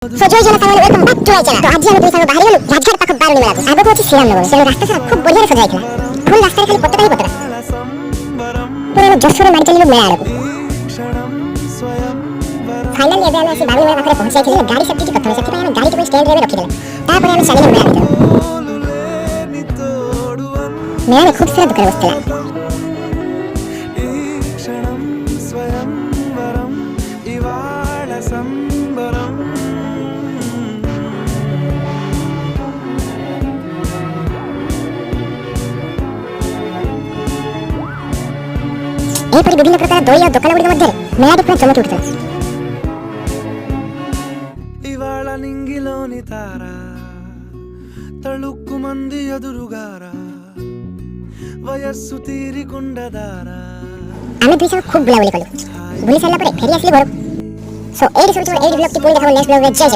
জয় জনতা welcome back to my channel. তো আজ আমি দুই সাঙ্গ বাহির গেলু রাজঘাট পাখ বারুনি মেলাতে আগে হচ্ছে শ্রীরামনগর তেমন রাস্তা সারা খুব বঢ়িয়া সজাইছিলা ফুল রাস্তায় খালি পতাকাই পতাকা পুরো যশোরে মারি চালিলু মেলা আড়କୁ ফাইনালি ଏବେ ଆମେ ଆସି ବାରୁନି ମେଳା ପାଖରେ ପହଞ୍ଚାଇଥିଲେ ଗାଡ଼ି ସେଫ୍ଟି କଥା ସେଥିପାଇଁ ଆମେ ଗାଡ଼ି ପାଇଁ ଷ୍ଟାଣ୍ଡରେ ରଖିଦେଲେ ତାପରେ ଆମେ ଚାଲିଲୁ ମେଳା ଭିତର ମେଳାରେ ଖୁବ୍ ସାରା ଦୋକାନ ବସିଥିଲା ଏହିପରି ବିଭିନ୍ନ ପ୍ରକାର ଦୋଳି ଓ ଦୋକାନ ଗୁଡ଼ିକ ମଧ୍ୟରେ ମେଳାଟି ପୁରା ଚମକି ଉଠିଥିଲା ఇవాళ నింగిలోని తార తళుక్కు మంది ఎదురుగారా వయస్సు తీరికుండదారా ଆମେ ଦୁଇ ସାଙ୍ଗ ଖୁବ୍ ବୁଲାବୁଲି କଲୁ ବୁଲି ସାରିଲା ପରେ ଫେରି ଆସିଲି ଘରକୁ ସୋ ଏଇଠି ସବୁ ଏଇଠି ବ୍ଲଗ୍ଟି ପୁଣି ଦେଖାବ ନେକ୍ସଟ ବ୍ଲଗ୍ରେ ଜୟ ଜଗନ୍ନାଥ।